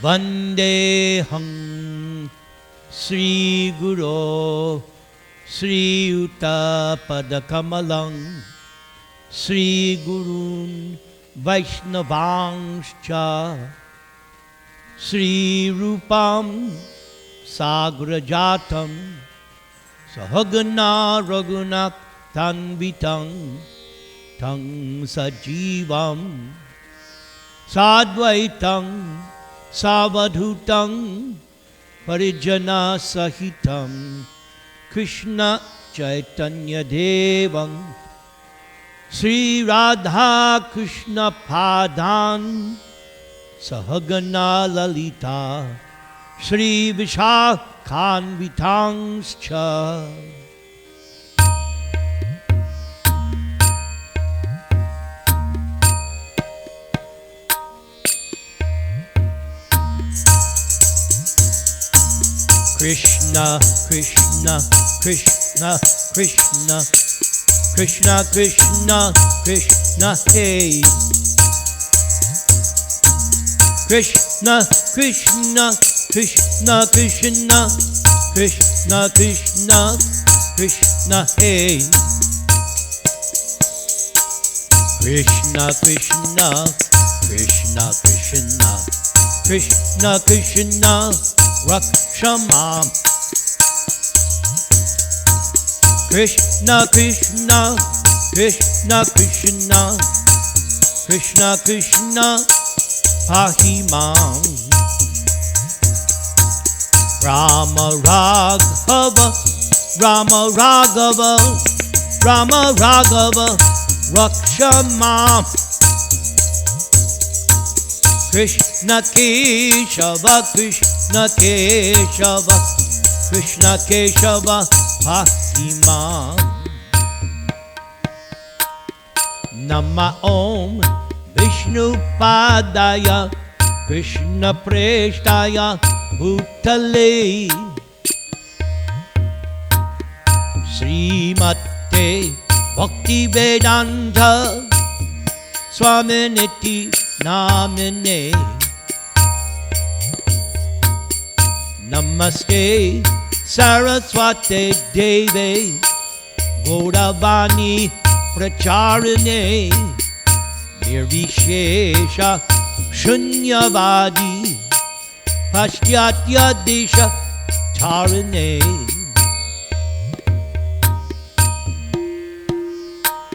Vandeham Sri Guru Sri Yuta Padakamalang Sri Gurun Vaishnavangscha Sri Rupam Sagrajatam Sahagana Raghunak Tanvitang Tang Sajivam Sadvaitang Savadhutang Parijana Sahitam Krishna Chaitanya Devam Sri Radha Krishna Padan Sahagana Lalita Sri Vishakhanvitangscha Krishna, Krishna, Krishna, Krishna, Krishna, Krishna, Krishna, hey. Krishna, Krishna, Krishna, Krishna, Krishna, Krishna, Krishna, hey. Krishna, Krishna, Krishna, Krishna, Krishna, Krishna, Rakshamam. Krishna, Krishna, Krishna, Krishna, Krishna, Krishna, Pahimam. Rama Raghava, Rama Raghava, Rama Raghava, Rakshamam. Krishna Keshava, Krishna Keshava, Krishna Keshava, Pahimam. Nama Om Vishnu Padaya Krishna Preshtaya Bhutale Srimate Bhakti Vedanta Swaminiti Namine Namaste Saraswate Deve Gauravani Pracharine Nirvishesha Shunyavadi Paschatya Desha Tarine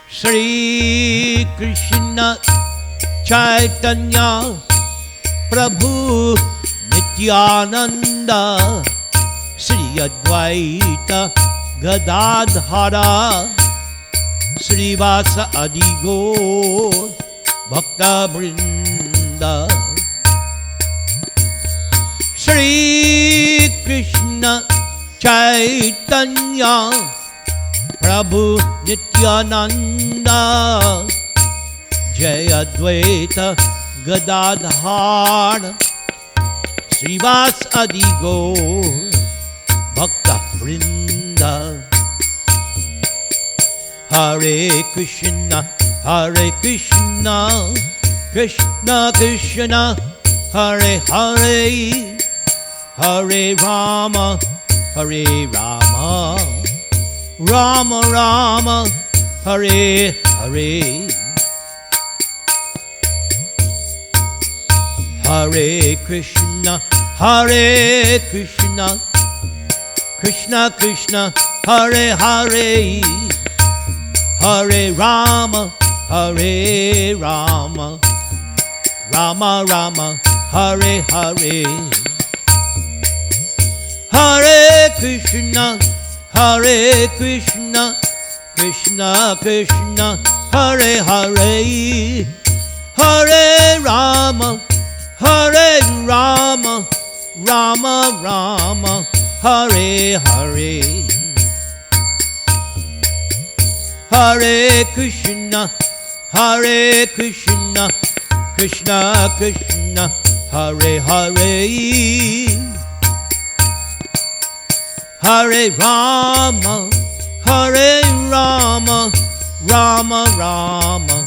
Sri Krishna Chaitanya Prabhu Nityananda Sri Advaita Gadadhara Sri Vasa Adigo Bhakta Brinda Sri Krishna Chaitanya Prabhu Nityananda Jai Advaita Gadadhara Srivas Adigo Bhakta Vrinda Hare Krishna Krishna Krishna Hare Hare Hare Rama Hare Rama Rama Rama Hare Hare Hare Krishna Krishna Krishna Hare Hare Hare Rama Hare Rama Rama Rama Hare Hare Hare Krishna Krishna Krishna Hare Hare Hare Rama Rama Rama Hare Hare Hare Krishna Krishna Krishna Hare Hare Hare Rama Rama Rama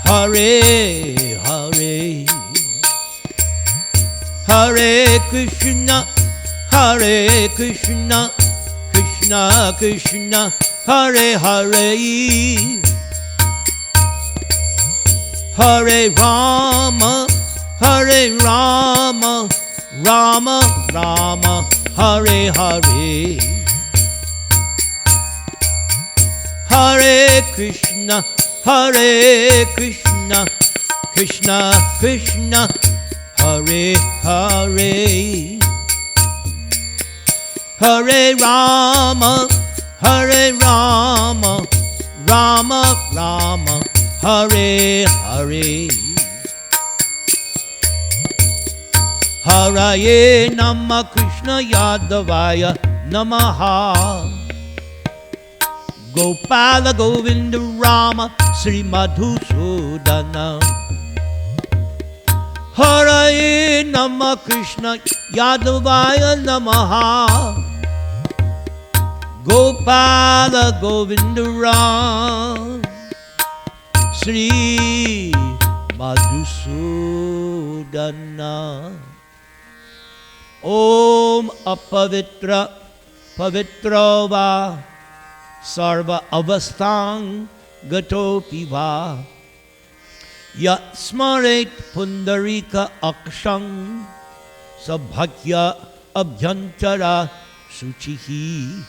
Hare Hare Hare Krishna, Hare Krishna, Krishna Krishna, Hare Hare, Hare Rama, Hare Rama, Rama Rama, Hare Hare, Hare Krishna, Hare Krishna, Krishna Krishna, Hare Hare, Hare Rama, Hare Rama, Rama Rama, Hare Hare, Haraye Nama Krishna Yadavaya Namaha, Gopala Govinda Rama Sri Madhusudana, Haraye Nama Krishna Yadavaya Namaha, Gopala Govinda Rama Sri Madhusudana. Om apavitra pavitro va sarva avastang gatopi va yat smaret pundarika akshang sabhakya abhyantara suchihi.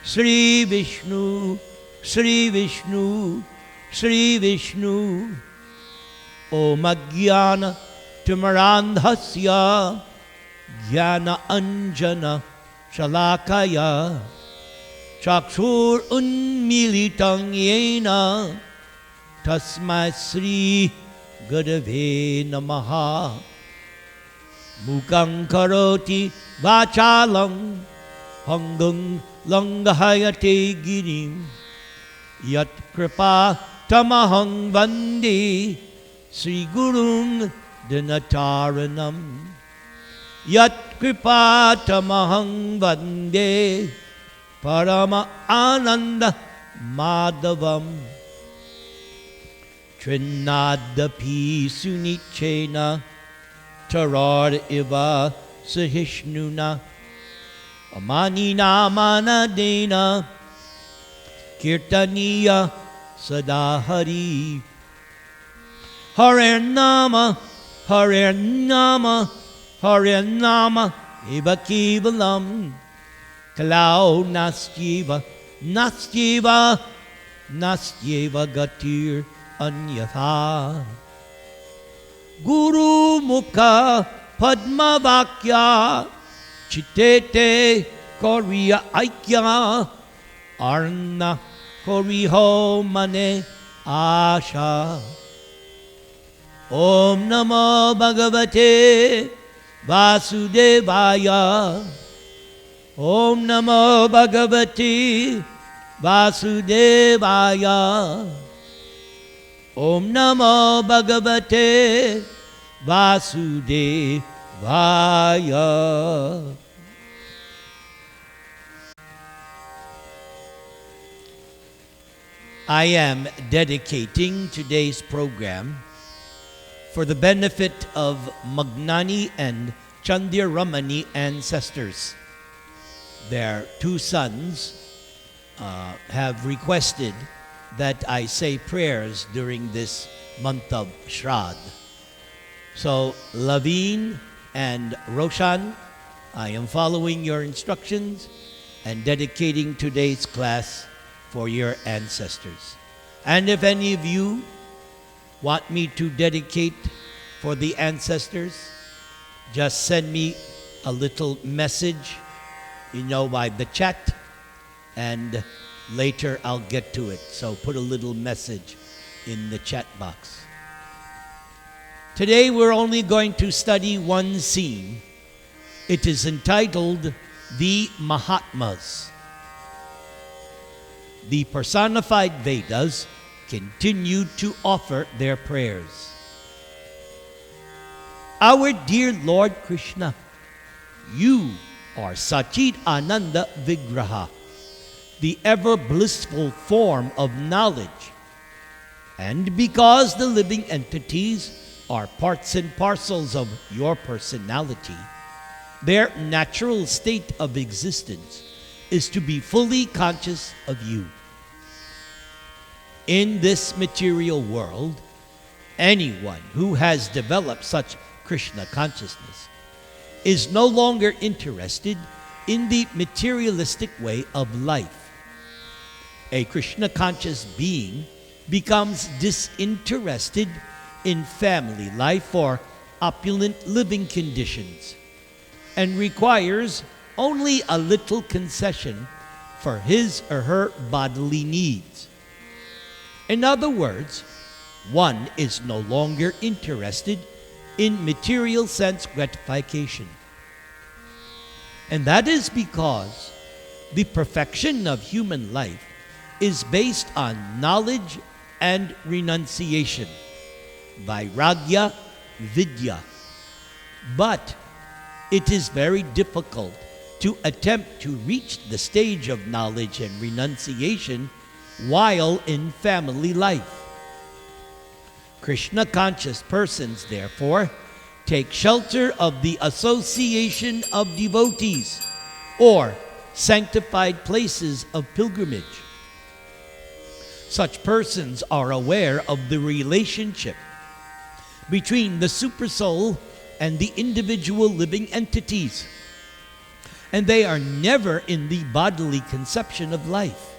Sri Vishnu, Sri Vishnu, Sri Vishnu, Om Ajnana Timarandhasya Jnana Anjana Shalakaya Chakshur Unmilitang Yena Tasmai Sri Gurave Namaha. Mukhaṁ karoti vachalam Hangung Langahayate Girim Yat Kripa Tamahang Vande Sri Gurung Dinataranam. Yat Kripa Tamahang Vande Parama Ananda Madhavam. Trinadapi Sunichena Tarar Iva Sahishnuna Amanina Manadena Kirtaniya Sadahari. Hare Nama, Hare Nama, Hare Nama, Eva Kevalam, Kalau Nastyeva, Nastyeva, Nastyeva Gatir Anyatha. Guru Mukha Padma Vakya Chitete Koriya Aikya Arna Koriho Mane Asha. Om Namo Bhagavate Vasudevaya. Om Namo Bhagavate Vasudevaya. Om Namo Bhagavate Vasudevaya. I am dedicating today's program for the benefit of Magnani and Chandiramani ancestors. Their two sons have requested that I say prayers during this month of Shraddh. So, Laveen and Roshan, I am following your instructions and dedicating today's class for your ancestors. And if any of you want me to dedicate for the ancestors, just send me a little message, by the chat, and later I'll get to it. So put a little message in the chat box. Today we're only going to study one scene. It is entitled The Mahatmas. The personified Vedas continue to offer their prayers. Our dear Lord Krishna, you are Sachit Ananda Vigraha, the ever blissful form of knowledge. And because the living entities are parts and parcels of your personality, their natural state of existence is to be fully conscious of you. In this material world, anyone who has developed such Krishna consciousness is no longer interested in the materialistic way of life. A Krishna conscious being becomes disinterested in family life or opulent living conditions and requires only a little concession for his or her bodily needs. In other words, one is no longer interested in material sense gratification. And that is because the perfection of human life is based on knowledge and renunciation, vairagya, vidya. But it is very difficult to attempt to reach the stage of knowledge and renunciation while in family life. Krishna-conscious persons, therefore, take shelter of the association of devotees or sanctified places of pilgrimage. Such persons are aware of the relationship between the supersoul and the individual living entities, and they are never in the bodily conception of life.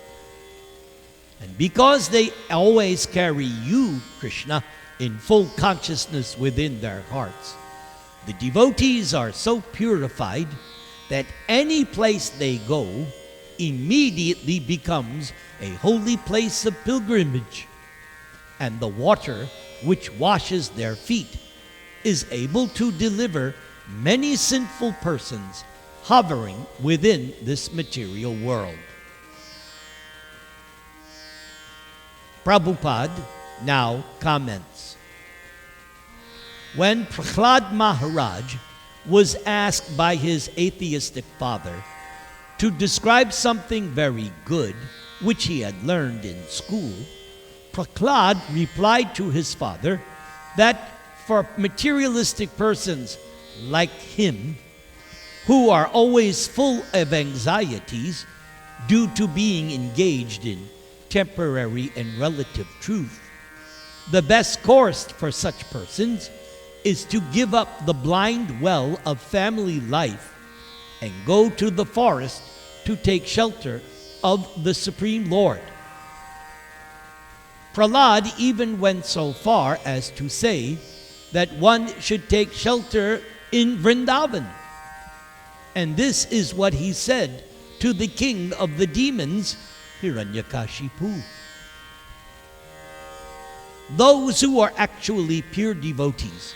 And because they always carry you, Krishna, in full consciousness within their hearts, the devotees are so purified that any place they go immediately becomes a holy place of pilgrimage, and the water which washes their feet is able to deliver many sinful persons hovering within this material world. Prabhupada now comments. When Prahlad Maharaj was asked by his atheistic father to describe something very good which he had learned in school, Prahlad replied to his father that for materialistic persons like him, who are always full of anxieties due to being engaged in temporary and relative truth, the best course for such persons is to give up the blind well of family life and go to the forest to take shelter of the Supreme Lord. Prahlad even went so far as to say that one should take shelter in Vrindavan. And this is what he said to the king of the demons, Hiranyakashipu. Those who are actually pure devotees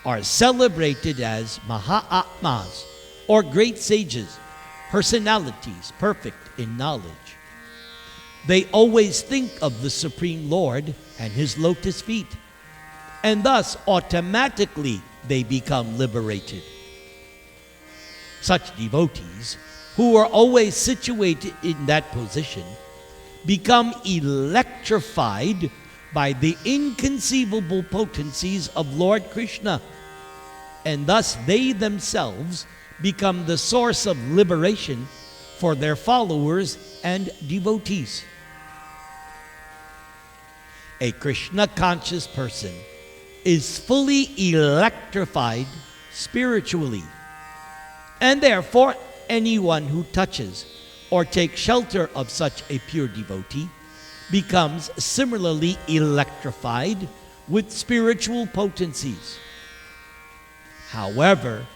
are celebrated as Mahatmas, or great sages, personalities perfect in knowledge. They always think of the Supreme Lord and his lotus feet, and thus automatically they become liberated. Such devotees, who are always situated in that position, become electrified by the inconceivable potencies of Lord Krishna, and thus they themselves become the source of liberation for their followers and devotees. A Krishna-conscious person is fully electrified spiritually, and therefore anyone who touches or takes shelter of such a pure devotee becomes similarly electrified with spiritual potencies. However,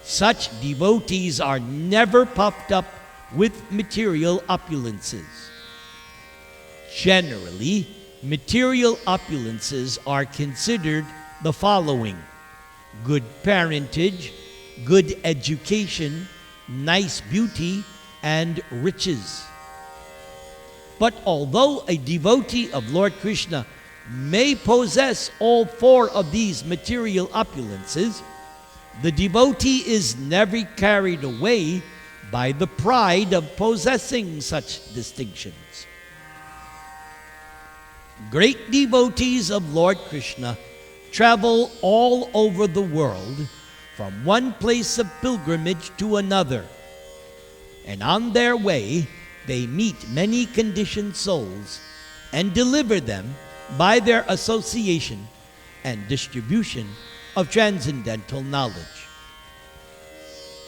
such devotees are never puffed up with material opulences. Generally, material opulences are considered the following: good parentage, good education, nice beauty, and riches. But although a devotee of Lord Krishna may possess all four of these material opulences, the devotee is never carried away by the pride of possessing such distinctions. Great devotees of Lord Krishna travel all over the world from one place of pilgrimage to another. And on their way, they meet many conditioned souls and deliver them by their association and distribution of transcendental knowledge.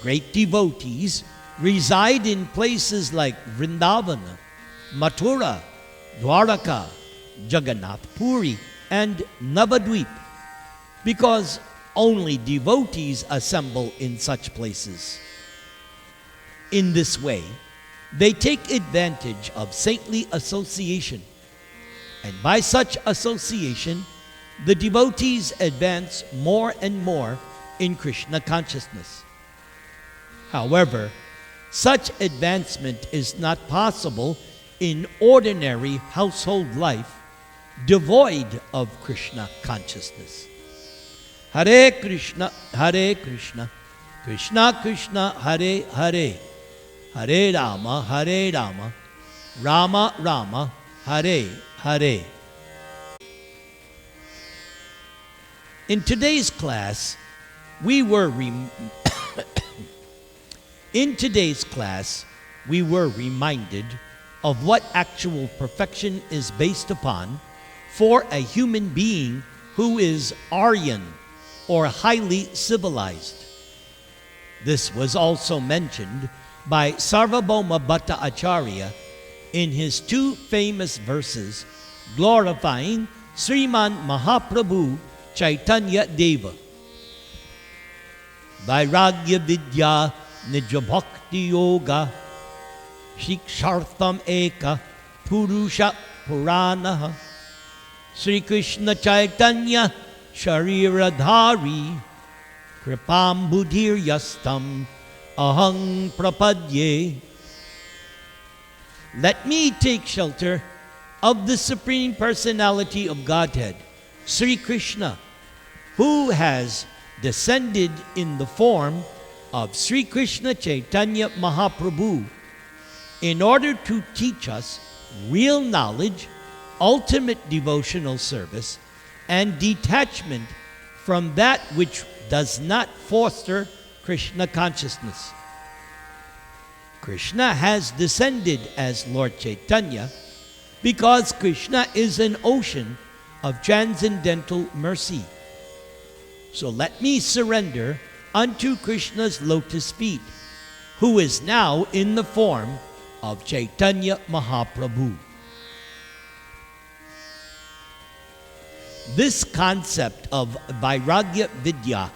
Great devotees reside in places like Vrindavana, Mathura, Dwaraka, Jagannath Puri, and Navadvip, because only devotees assemble in such places. In this way, they take advantage of saintly association, and by such association, the devotees advance more and more in Krishna consciousness. However, such advancement is not possible in ordinary household life devoid of Krishna consciousness. Hare Krishna, Krishna Krishna, Hare Hare, Hare Rama, Rama Rama, Hare Hare. In today's class, we were reminded of what actual perfection is based upon for a human being who is Aryan or highly civilized. This was also mentioned by Sarvabhauma Bhatta Acharya in his two famous verses glorifying Sriman Mahaprabhu Chaitanya Deva. Vairagya Vidya Nija Bhakti Yoga Shikshartham Eka Purusha Puranaha Sri Krishna Chaitanya Shariradhari Kripam Budhir Yastam Ahang Prapadye. Let me take shelter of the Supreme Personality of Godhead, Sri Krishna, who has descended in the form of Sri Krishna Chaitanya Mahaprabhu in order to teach us real knowledge, ultimate devotional service, and detachment from that which does not foster Krishna consciousness. Krishna has descended as Lord Chaitanya because Krishna is an ocean of transcendental mercy. So let me surrender unto Krishna's lotus feet, who is now in the form of Chaitanya Mahaprabhu. This concept of Vairagya Vidya,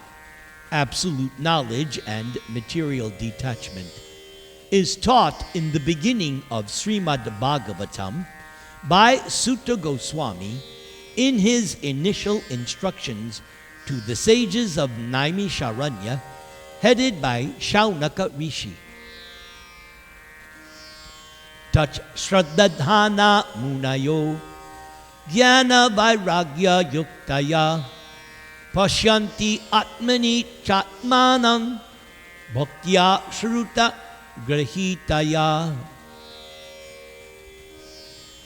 absolute knowledge and material detachment, is taught in the beginning of Srimad Bhagavatam by Sutta Goswami in his initial instructions to the sages of Naimisharanya, headed by Shaunaka Rishi. Tach Shraddhadhana Munayo Jnana Vairagya Yuktaya Pashyanti Atmani Chatmanam Bhaktya Shruta Grahitaya.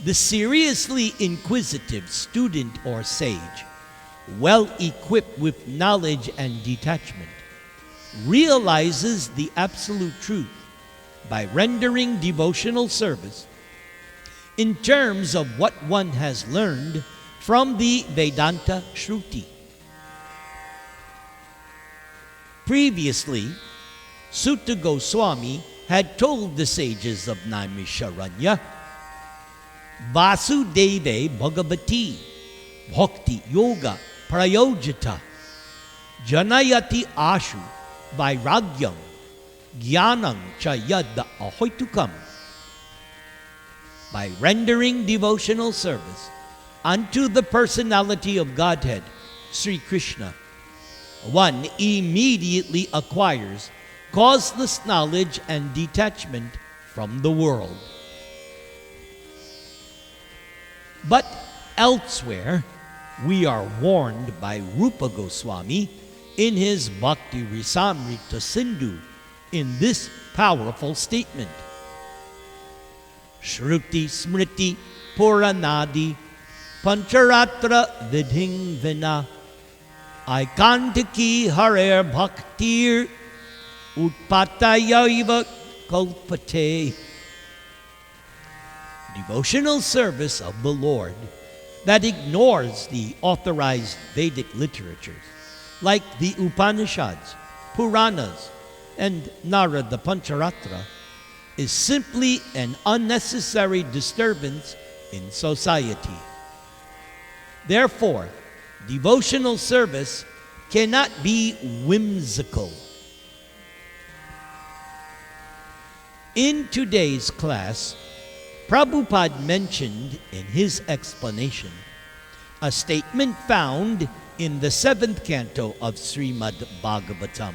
The seriously inquisitive student or sage, well equipped with knowledge and detachment, realizes the absolute truth by rendering devotional service in terms of what one has learned from the Vedanta Shruti. Previously, Sutta Goswami had told the sages of Naimisharanya, Vasudeve Bhagavati Bhakti Yoga Prayojita Janayati Ashu Vairagyam Jnanam Cha Yadda Ahoitukam. By rendering devotional service unto the personality of Godhead, Sri Krishna, one immediately acquires causeless knowledge and detachment from the world. But elsewhere, we are warned by Rupa Goswami in his Bhakti Rasamrita Sindhu in this powerful statement. Shruti Smriti Puranadi Pancharatra Vidhing Vina Aikantiki harer bhaktir utpatayaiva kalpate. Devotional service of the Lord that ignores the authorized Vedic literatures like the Upanishads, Puranas, and Narada Pancharatra is simply an unnecessary disturbance in society. Therefore, devotional service cannot be whimsical. In today's class, Prabhupada mentioned in his explanation a statement found in the 7th canto of Srimad Bhagavatam.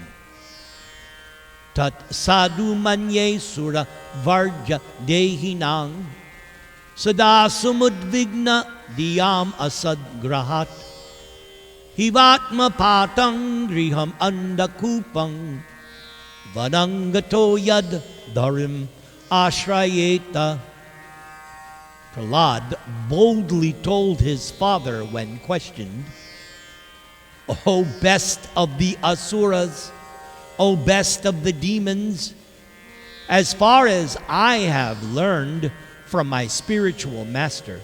Tat sadhu manye sura varja dehinang sada sumudvigna diyam asad grahat hivatma patang griham andakupang vanangato yad dharim ashrayeta. Prahlad boldly told his father when questioned, O best of the asuras, O best of the demons, as far as I have learned from my spiritual master,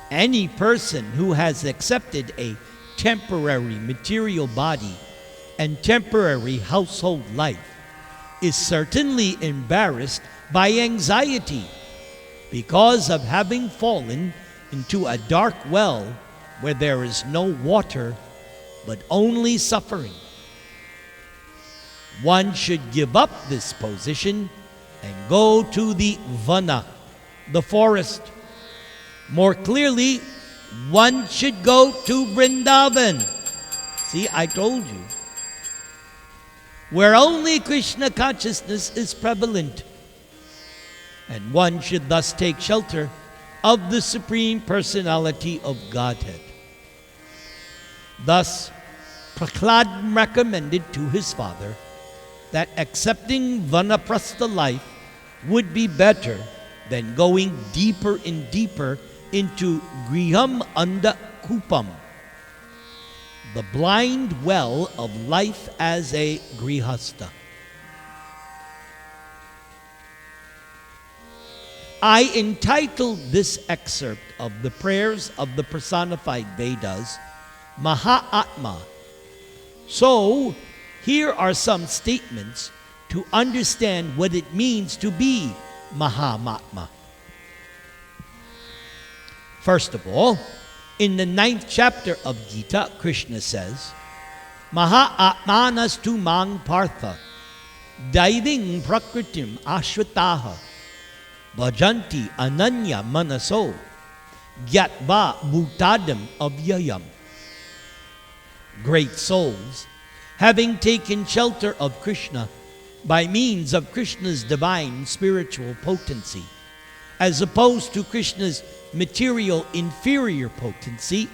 any person who has accepted a temporary material body and temporary household life is certainly embarrassed by anxiety because of having fallen into a dark well where there is no water but only suffering. One should give up this position and go to the vana, the forest. More clearly, one should go to Vrindavan. See, I told you. Where only Krishna consciousness is prevalent. And one should thus take shelter of the Supreme Personality of Godhead. Thus, Prahlad recommended to his father that accepting vanaprastha life would be better than going deeper and deeper into griham anda kupam, the blind well of life as a grihastha. I entitled this excerpt of the prayers of the personified Vedas, Mahatma. So, here are some statements to understand what it means to be Mahatma. First of all, in the 9th chapter of Gita, Krishna says, Mahatmanas tu mang partha, daiving prakritim ashwataha, bhajanti ananya manaso, gyatva bhutadam avyayam. Great souls, having taken shelter of Krishna by means of Krishna's divine spiritual potency, as opposed to Krishna's material inferior potency,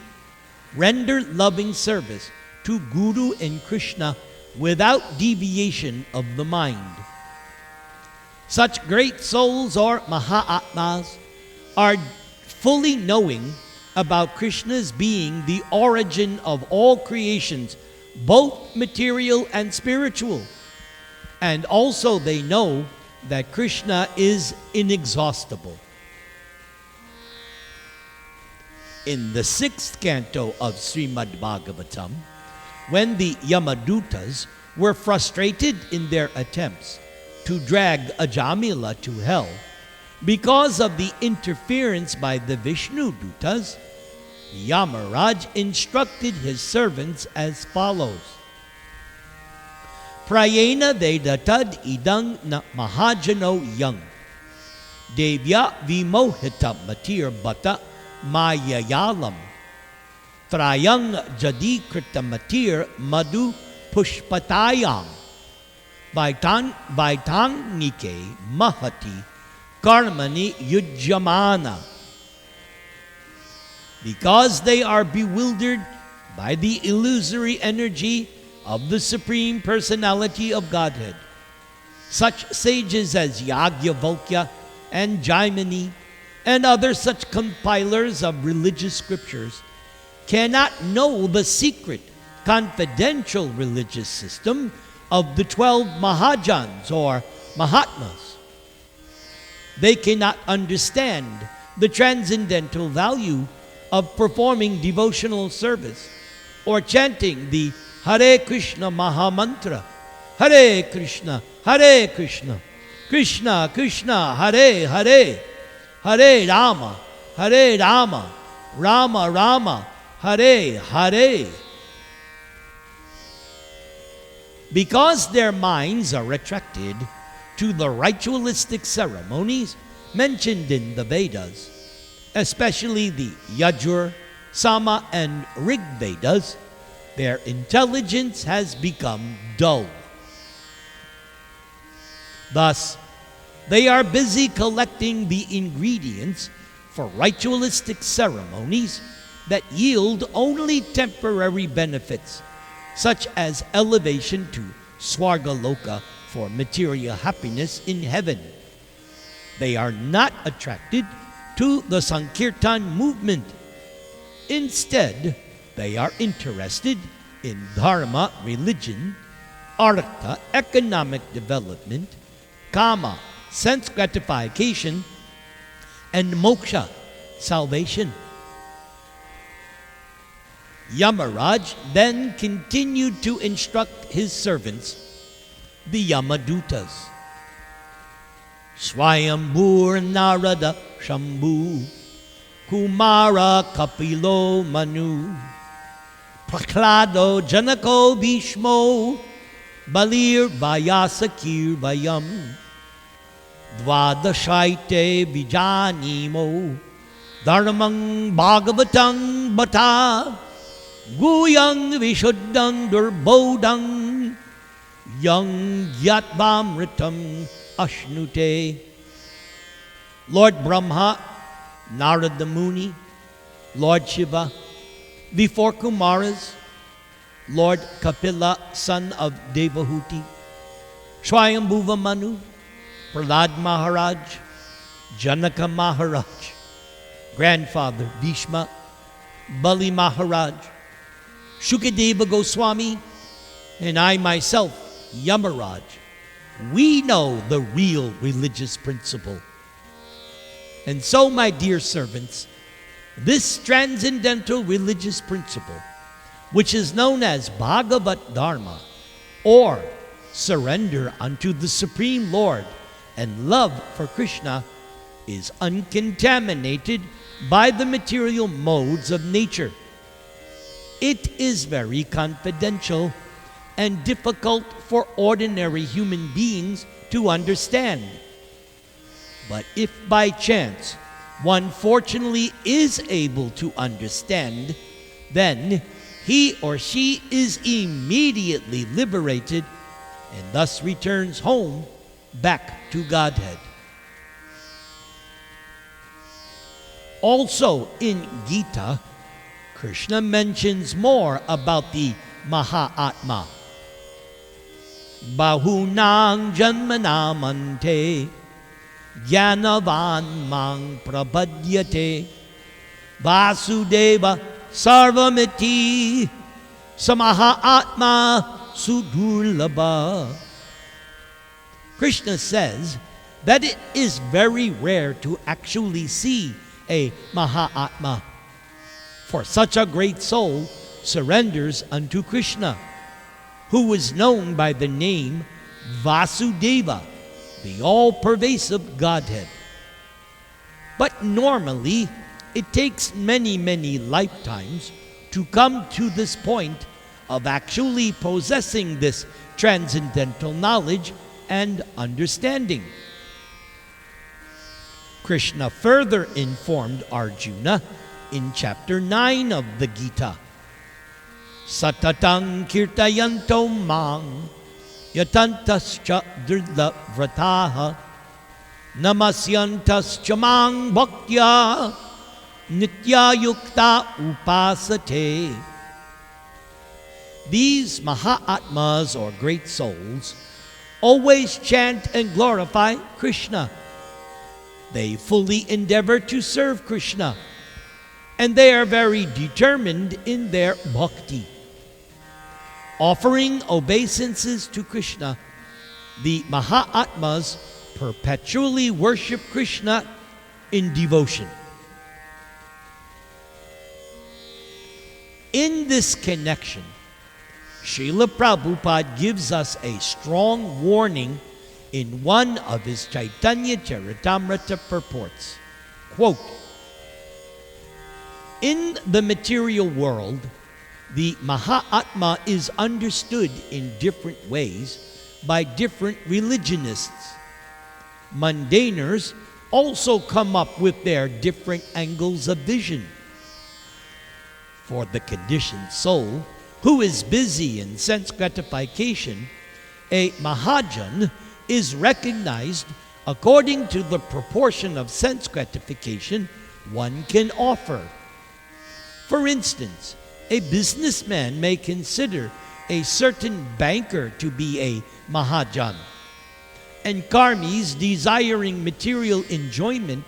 render loving service to Guru and Krishna without deviation of the mind. Such great souls or Mahatmas are fully knowing about Krishna's being the origin of all creations, both material and spiritual. And also they know that Krishna is inexhaustible. In the 6th canto of Srimad Bhagavatam, when the Yamadutas were frustrated in their attempts to drag Ajamila to hell because of the interference by the Vishnu Dutas, Yamaraj instructed his servants as follows. Prayena vedatad idang na mahajano yang devya vimohita matir bata mayayalam trayang jadi krita matir madu pushpatayang baitang nike mahati karmani yujyamana. Because they are bewildered by the illusory energy of the Supreme Personality of Godhead, such sages as Yagyavalkya and Jaimini and other such compilers of religious scriptures cannot know the secret confidential religious system of the 12 Mahajans or Mahatmas. They cannot understand the transcendental value of performing devotional service or chanting the Hare Krishna Maha Mantra. Hare Krishna, Krishna Krishna, Hare Hare, Hare Rama, Rama Rama, Hare Hare. Because their minds are attracted to the ritualistic ceremonies mentioned in the Vedas, especially the Yajur, Sama, and Rig Vedas, their intelligence has become dull. Thus, they are busy collecting the ingredients for ritualistic ceremonies that yield only temporary benefits, such as elevation to Swargaloka for material happiness in heaven. They are not attracted to the Sankirtan movement. Instead, they are interested in Dharma, religion, Artha, economic development, Kama, sense gratification, and Moksha, salvation. Yamaraj then continued to instruct his servants, the Yamadutas. Swayambur Narada Shambhu Kumara Kapilo Manu Prahlado Janako Bhishmo Balir Vyasakir Vayam Dvadashaite Vijanimo Dharmang Bhagavatam Bata Guyang Vishuddhang Durbodhang Yang Yatbamritam Ashnute. Lord Brahma, Narada Muni, Lord Shiva, the four Kumaras, Lord Kapila, son of Devahuti, Swayambhuva Manu, Prahlad Maharaj, Janaka Maharaj, grandfather Bhishma, Bali Maharaj, Shukadeva Goswami, and I myself, Yamaraj, we know the real religious principle. And so, my dear servants, this transcendental religious principle, which is known as Bhagavat Dharma, or surrender unto the Supreme Lord and love for Krishna, is uncontaminated by the material modes of nature. It is very confidential and difficult for ordinary human beings to understand. But if by chance one fortunately is able to understand, then he or she is immediately liberated and thus returns home back to Godhead. Also in Gita, Krishna mentions more about the Mahatma. Bahunang janmanamante Jnanavan mang prapadyate Vasudeva sarvamiti Samaha atma sudurlabha. Krishna says that it is very rare to actually see a Mahatma, for such a great soul surrenders unto Krishna, who is known by the name Vasudeva, the all-pervasive Godhead. But normally, it takes many, many lifetimes to come to this point of actually possessing this transcendental knowledge and understanding. Krishna further informed Arjuna in chapter 9 of the Gita, Satatang kirtayanto mang yatantascha dridla vrataha namasyantascha mang bhaktya nitya yukta upasate. These Mahatmas, or great souls, always chant and glorify Krishna. They fully endeavor to serve Krishna, and they are very determined in their bhakti. Offering obeisances to Krishna, the Mahatmas perpetually worship Krishna in devotion. In this connection, Srila Prabhupada gives us a strong warning in one of his Chaitanya Charitamrita purports. Quote, "In the material world, the Mahatma is understood in different ways by different religionists. Mundaners also come up with their different angles of vision. For the conditioned soul, who is busy in sense gratification, a Mahajan is recognized according to the proportion of sense gratification one can offer. For instance, a businessman may consider a certain banker to be a Mahajan, and karmis desiring material enjoyment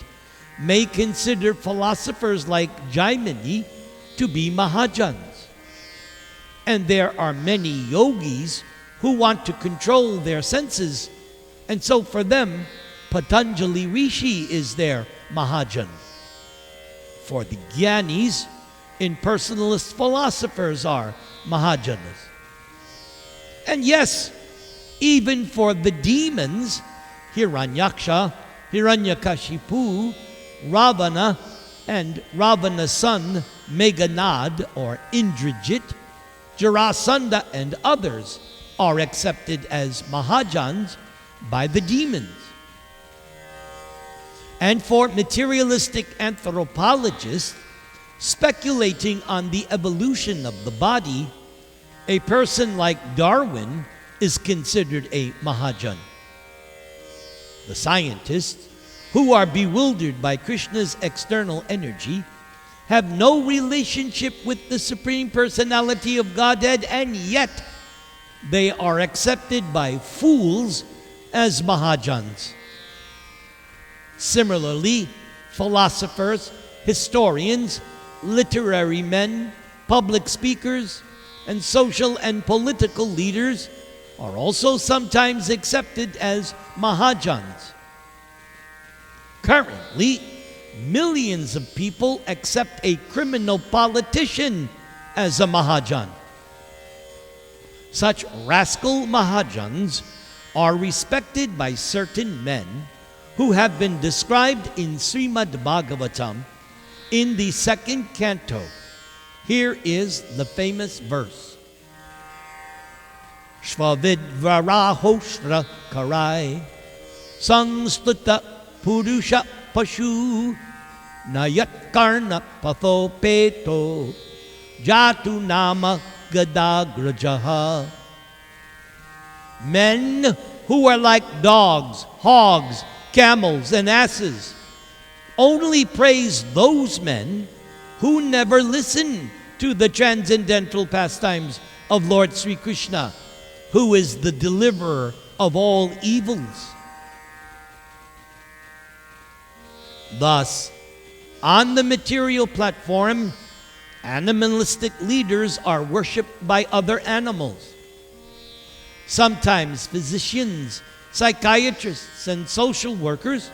may consider philosophers like Jaimini to be Mahajans. And there are many yogis who want to control their senses, and so for them, Patanjali Rishi is their Mahajan. For the Gyanis, impersonalist philosophers are Mahajanas. And yes, even for the demons, Hiranyaksha, Hiranyakashipu, Ravana, and Ravana's son Meghanad or Indrajit, Jarasandha, and others are accepted as Mahajans by the demons. And for materialistic anthropologists speculating on the evolution of the body, a person like Darwin is considered a Mahajan. The scientists, who are bewildered by Krishna's external energy, have no relationship with the Supreme Personality of Godhead, and yet they are accepted by fools as Mahajans. Similarly, philosophers, historians, literary men, public speakers, and social and political leaders are also sometimes accepted as Mahajans. Currently, millions of people accept a criminal politician as a Mahajan. Such rascal Mahajans are respected by certain men who have been described in Srimad Bhagavatam in the 2nd canto. Here is the famous verse. Shvavidvarahoshra karai samstuta purusha pashu nayatkarna patho peto jatu nama gadagrajaha. Men who are like dogs, hogs, camels, and asses only praise those men who never listen to the transcendental pastimes of Lord Sri Krishna, who is the deliverer of all evils. Thus, on the material platform, animalistic leaders are worshipped by other animals. Sometimes physicians, psychiatrists, and social workers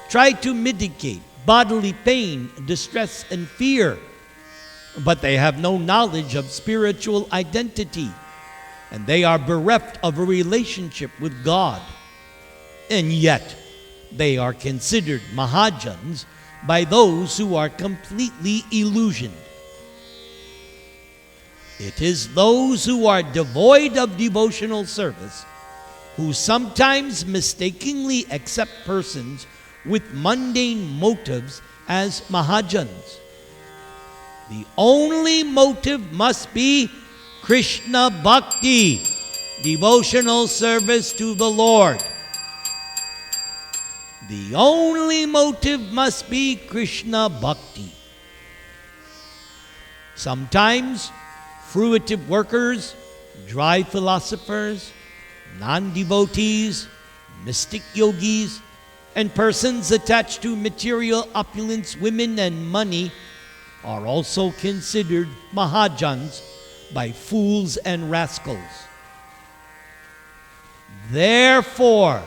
try to mitigate bodily pain, distress, and fear, but they have no knowledge of spiritual identity, and they are bereft of a relationship with God. And yet, they are considered Mahajans by those who are completely illusioned. It is those who are devoid of devotional service who sometimes mistakenly accept persons with mundane motives as Mahajans. The only motive must be Krishna Bhakti, devotional service to the Lord. The only motive must be Krishna Bhakti. Sometimes fruitive workers, dry philosophers, non-devotees, mystic yogis, and persons attached to material opulence, women, and money are also considered Mahajans by fools and rascals. Therefore,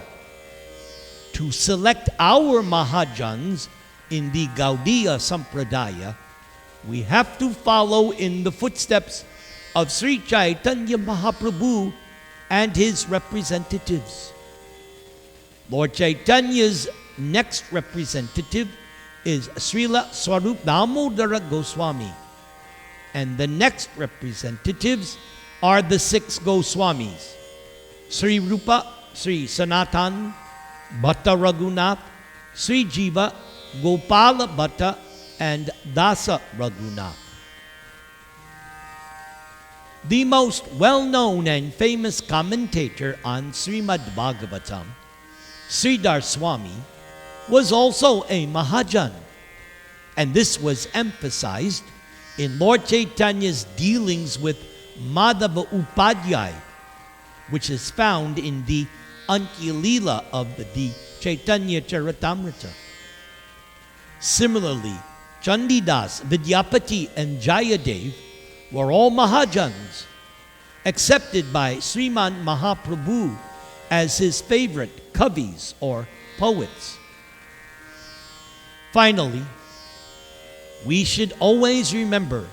to select our Mahajans in the Gaudiya Sampradaya, we have to follow in the footsteps of Sri Chaitanya Mahaprabhu and his representatives. Lord Chaitanya's next representative is Srila Swarup Damodara Goswami, and the next representatives are the 6 Goswamis: Sri Rupa, Sri Sanatan, Bhatta Raghunath, Sri Jiva, Gopala Bhatta, and Dasa Raghunath. The most well-known and famous commentator on Srimad Bhagavatam, Sridhar Swami, was also a Mahajan, and this was emphasized in Lord Chaitanya's dealings with Madhava Upadhyay, which is found in the Antya-lila of the Chaitanya Charitamrita. Similarly, Chandidas, Vidyapati, and Jayadev were all Mahajans, accepted by Sriman Mahaprabhu as his favorite kavis or poets. Finally, we should always remember,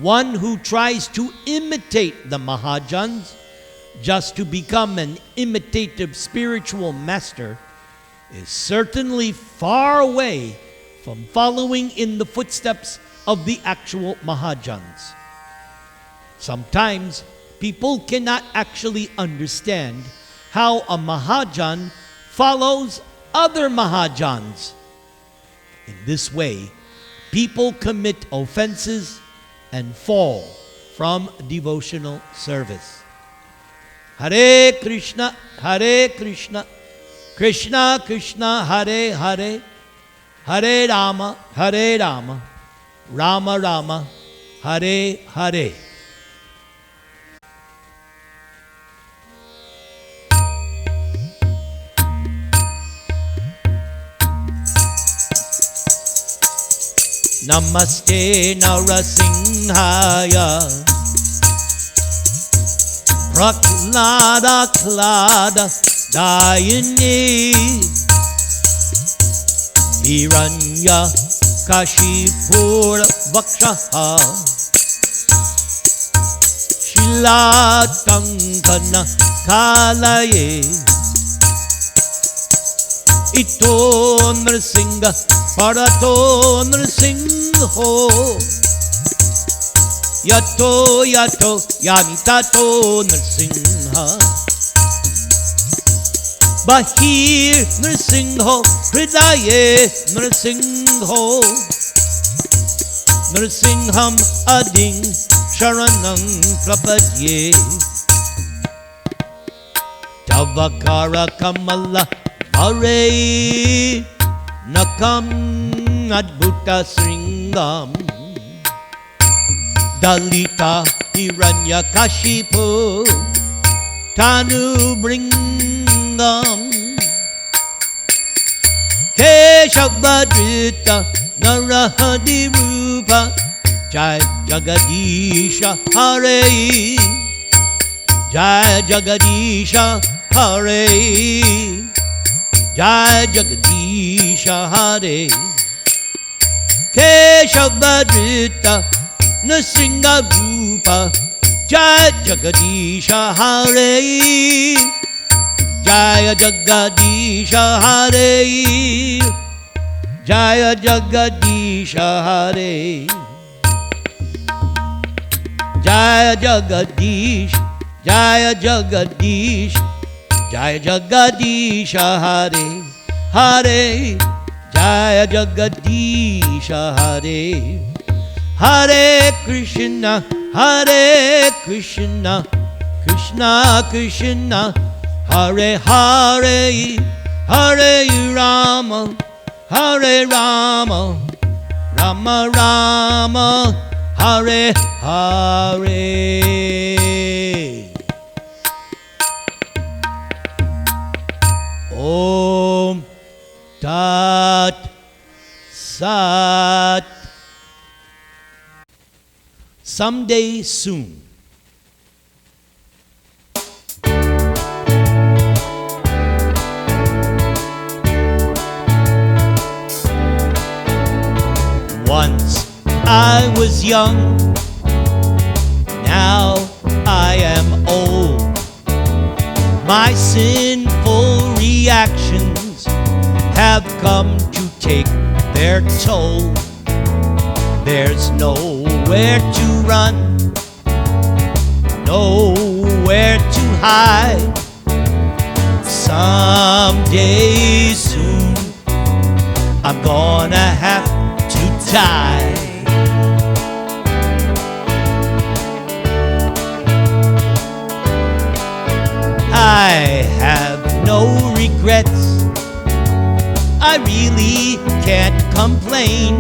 one who tries to imitate the Mahajans just to become an imitative spiritual master is certainly far away from following in the footsteps of the actual Mahajans. Sometimes people cannot actually understand how a Mahajan follows other Mahajans. In this way, people commit offenses and fall from devotional service. Hare Krishna, Krishna Krishna, Hare Hare, Hare Rama, Rama Rama, Hare Hare. Namaste Narasimhaya, Prahlada Klada Dayini, Hiranya Kashipura Vakshaha, Shilatankana Kalaye, Ito Nrsinga Parato Nrsimho, Yato Yanitato Nrsimha, Bahir Nrsimho, Hridaye Nrsimho, Nrsimham Ading Sharanam Prapadye, Tavakara Kamala Hare Nakam Adbhuta Sringam, Dalita Hiranya Kashipu Tanu Bringam, Keshavadrita Narahadi Rupa, Jai Jagadisha Hare, Jai Jagadisha Hare, Jai Jagadisha Hare, Keshavadrita Nrsinga Rupa, Jai Jagadisha Hare, Jai Jagadisha Hare, Jai Jagadisha Hare, Jai Jagadish, Jai Jagadish, Jai Jagadisha Hare, Hare, Jai Jagadisha Hare, Hare Krishna, Krishna Krishna, Hare Hare, Hare Rama, Hare Rama, Rama Rama, Hare Hare. Om Tat Sat. Someday soon. Once I was young, now I am old. My sinful reactions have come to take their toll. There's nowhere to run, nowhere to hide. Someday soon, I'm gonna have to die. I have no regrets, I really can't complain.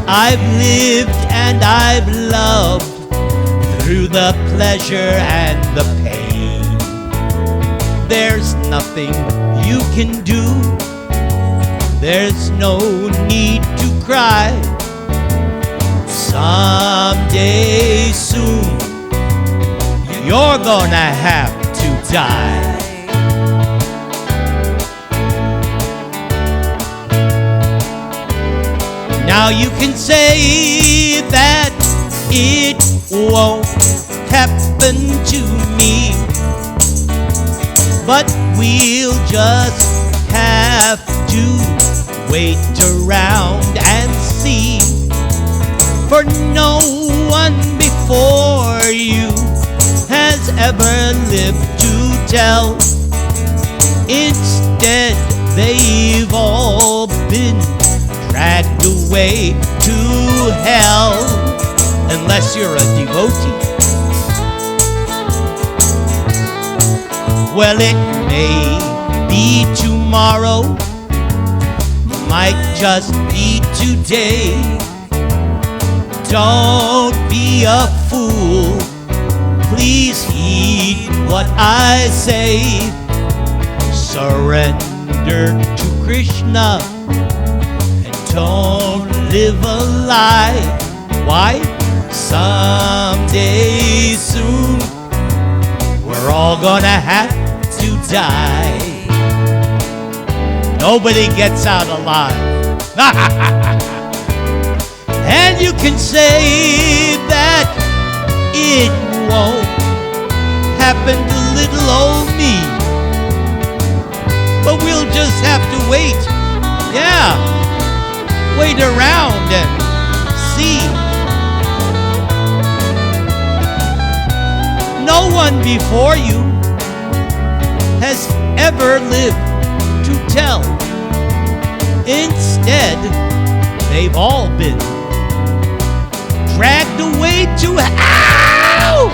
I've lived and I've loved through the pleasure and the pain. There's nothing you can do, there's no need to cry. Someday soon, you're gonna have to die. Now you can say that it won't happen to me, but we'll just have to wait around and see. For no one before you has ever lived to tell. Instead, they've all been dragged away to hell. Unless you're a devotee. Well, it may be tomorrow, might just be today. Don't be a fool, please heed what I say. Surrender to Krishna and don't live a lie. Why? Someday soon, we're all gonna have to die. Nobody gets out alive. And you can say that it won't happen to little old me, but we'll just have to wait. Yeah, wait around and see. No one before you has ever lived to tell. Instead, they've all been dragged away to hell.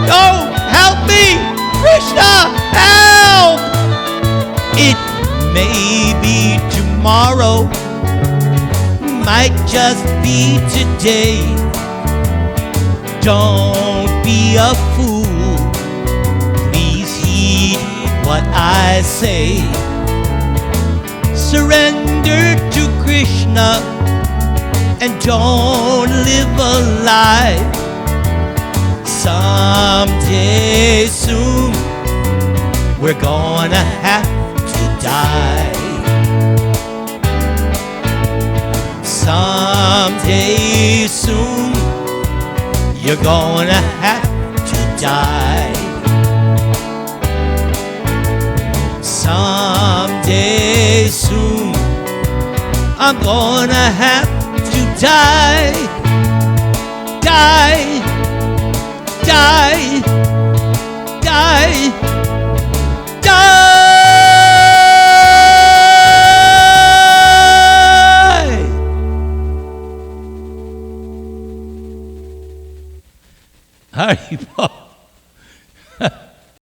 Oh, help me! Krishna, help! It may be tomorrow, might just be today. Don't be a fool, please heed what I say. Surrender to Krishna and don't live a lie. Someday soon, we're gonna have to die. Someday soon, you're gonna have to die. Someday soon, I'm gonna have to die. Die, die, die, die. Haribol.